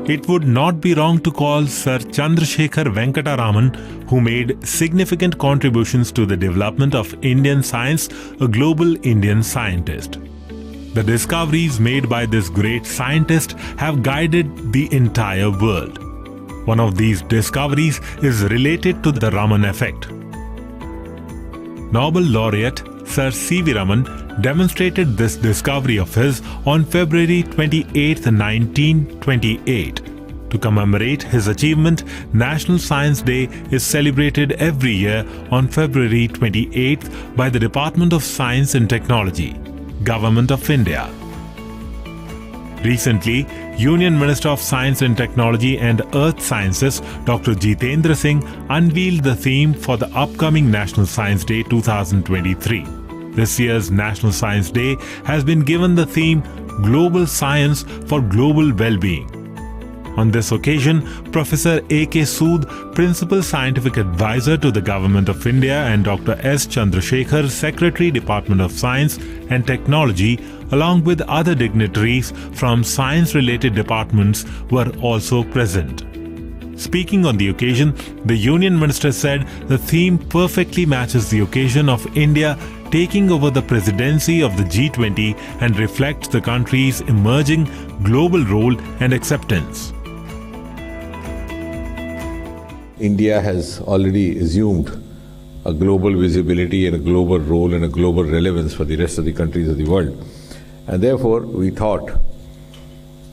it would not be wrong to call Sir Chandrasekhar Venkata Raman, who made significant contributions to the development of Indian science, a global Indian scientist. The discoveries made by this great scientist have guided the entire world. One of these discoveries is related to the Raman effect. Nobel laureate Sir C.V. Raman demonstrated this discovery of his on February 28, 1928. To commemorate his achievement, National Science Day is celebrated every year on February 28 by the Department of Science and Technology, Government of India. Recently, Union Minister of Science and Technology and Earth Sciences Dr. Jitendra Singh unveiled the theme for the upcoming National Science Day 2023. This year's National Science Day has been given the theme Global Science for Global Well-being. On this occasion, Professor A.K. Sood, Principal Scientific Advisor to the Government of India, and Dr. S. Chandrasekhar, Secretary, Department of Science and Technology, along with other dignitaries from science-related departments, were also present. Speaking on the occasion, the Union Minister said the theme perfectly matches the occasion of India taking over the presidency of the G20 and reflects the country's emerging global role and acceptance. India has already assumed a global visibility and a global role and a global relevance for the rest of the countries of the world. And therefore, we thought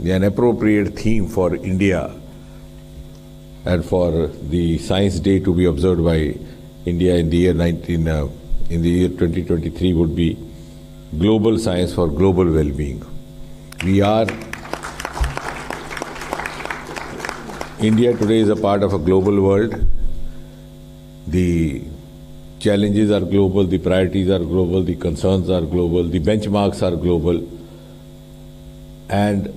an appropriate theme for India and for the Science Day to be observed by India in the year 2023 would be Global Science for Global Well-being. India today is a part of a global world. The challenges are global, the priorities are global, the concerns are global, the benchmarks are global, and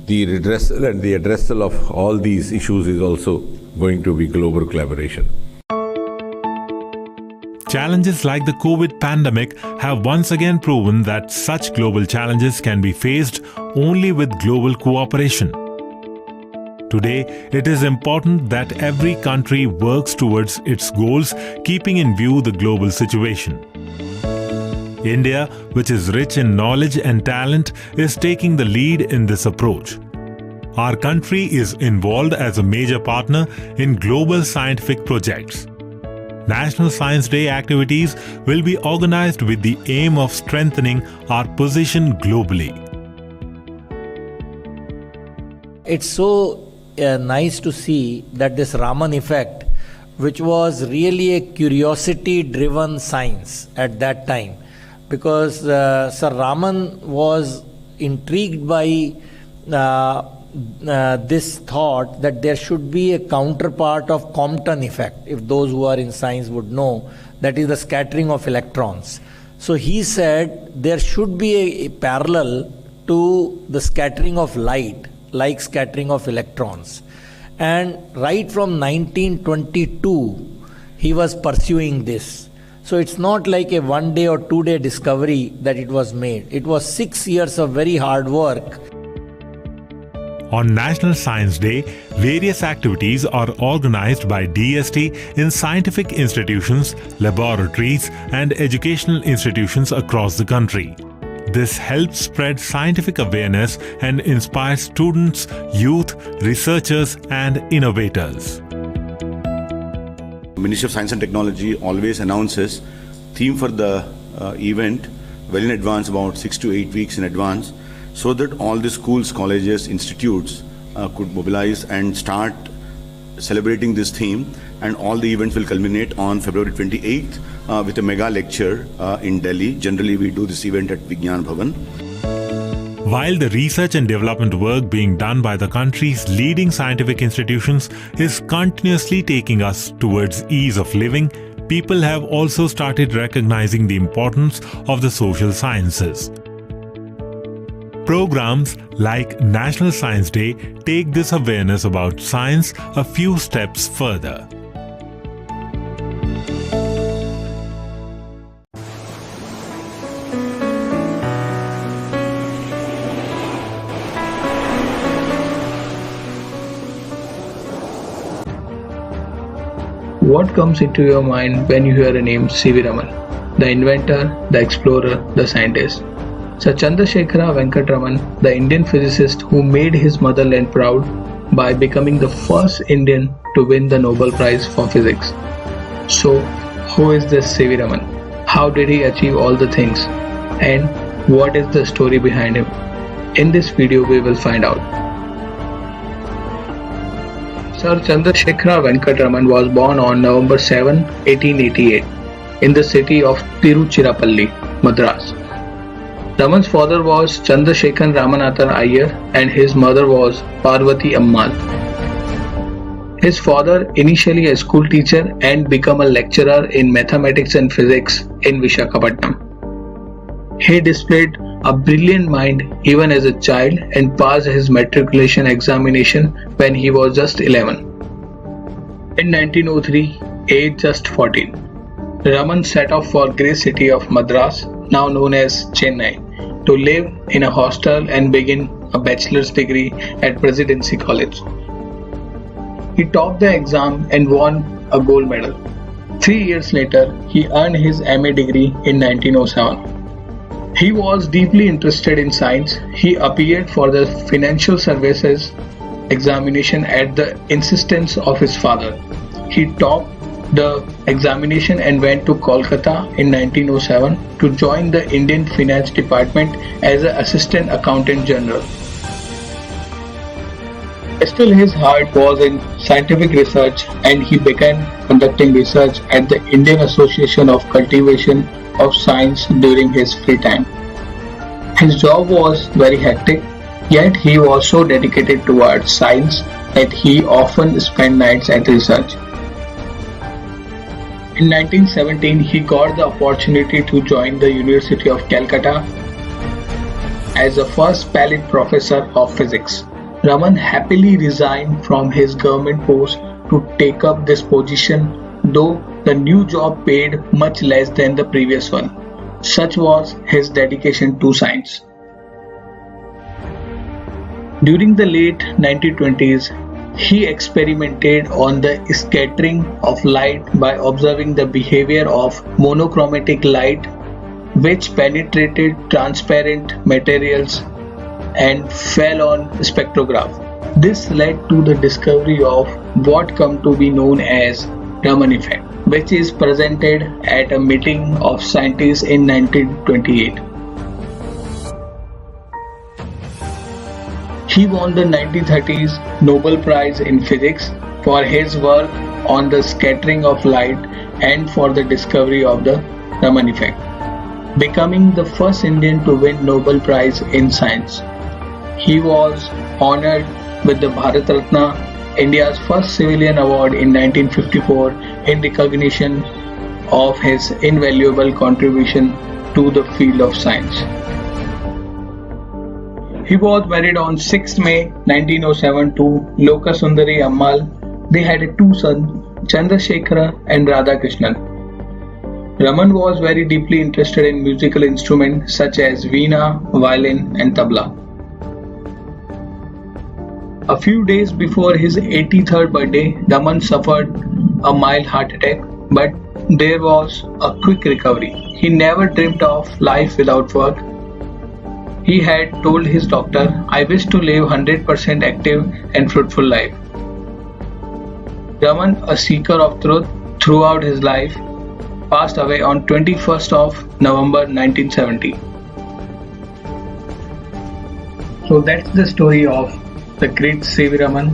the redressal and the addressal of all these issues is also going to be global collaboration. Challenges like the COVID pandemic have once again proven that such global challenges can be faced only with global cooperation. Today, it is important that every country works towards its goals, keeping in view the global situation. India, which is rich in knowledge and talent, is taking the lead in this approach. Our country is involved as a major partner in global scientific projects. National Science Day activities will be organized with the aim of strengthening our position globally. It's so nice to see that this Raman effect, which was really a curiosity-driven science at that time, because Sir Raman was intrigued by this thought that there should be a counterpart of Compton effect, if those who are in science would know, that is the scattering of electrons. So he said there should be a parallel to the scattering of light, like scattering of electrons. And right from 1922, he was pursuing this. So it's not like a 1 day or 2 day discovery that it was made. It was 6 years of very hard work. On National Science Day, various activities are organized by DST in scientific institutions, laboratories, and educational institutions across the country. This helps spread scientific awareness and inspire students, youth, researchers, and innovators. Ministry of Science and Technology always announces theme for the event well in advance, about 6 to 8 weeks in advance, so that all the schools, colleges, institutes could mobilize and start celebrating this theme, and all the events will culminate on February 28th with a mega lecture in Delhi. Generally, we do this event at Vigyan Bhavan. While the research and development work being done by the country's leading scientific institutions is continuously taking us towards ease of living, people have also started recognizing the importance of the social sciences. Programs like National Science Day take this awareness about science a few steps further. What comes into your mind when you hear the name C.V. Raman? The inventor, the explorer, the scientist. Sir Chandrasekhara Venkat Raman, the Indian physicist who made his motherland proud by becoming the first Indian to win the Nobel Prize for Physics. So, who is this C.V. Raman? How did he achieve all the things? And what is the story behind him? In this video, we will find out. Sir Chandrasekhara Venkat Raman was born on November 7, 1888 in the city of Tiruchirappalli, Madras. Raman's father was Chandrasekharan Ramanathan Iyer and his mother was Parvati Ammal. His father, initially a school teacher and became a lecturer in mathematics and physics in Visakhapatnam. He displayed a brilliant mind even as a child and passed his matriculation examination when he was just 11. In 1903, aged just 14, Raman set off for great city of Madras, now known as Chennai, to live in a hostel and begin a bachelor's degree at Presidency College. He topped the exam and won a gold medal. 3 years later, he earned his MA degree in 1907. He was deeply interested in science. He appeared for the financial services examination at the insistence of his father. He topped the examination and went to Kolkata in 1907 to join the Indian Finance Department as an Assistant Accountant General. Still, his heart was in scientific research and he began conducting research at the Indian Association of Cultivation of Science during his free time. His job was very hectic, yet he was so dedicated towards science that he often spent nights at research. In 1917, he got the opportunity to join the University of Calcutta as the first Pallied Professor of Physics. Raman happily resigned from his government post to take up this position, though the new job paid much less than the previous one. Such was his dedication to science. During the late 1920s, he experimented on the scattering of light by observing the behavior of monochromatic light, which penetrated transparent materials and fell on spectrograph. This led to the discovery of what come to be known as Raman effect, which is presented at a meeting of scientists in 1928. He won the 1930s Nobel Prize in Physics for his work on the scattering of light and for the discovery of the Raman effect, becoming the first Indian to win Nobel Prize in Science. He was honored with the Bharat Ratna, India's first civilian award in 1954 in recognition of his invaluable contribution to the field of science. He was married on 6 May 1907 to Lokasundari Ammal. They had two sons, Chandrasekhara and Radhakrishnan. Raman was very deeply interested in musical instruments such as veena, violin and tabla. A few days before his 83rd birthday, Raman suffered a mild heart attack, but there was a quick recovery. He never dreamt of life without work. He had told his doctor, "I wish to live 100% active and fruitful life." Raman, a seeker of truth throughout his life, passed away on 21st of November 1970. So that's the story of the great C.V. Raman.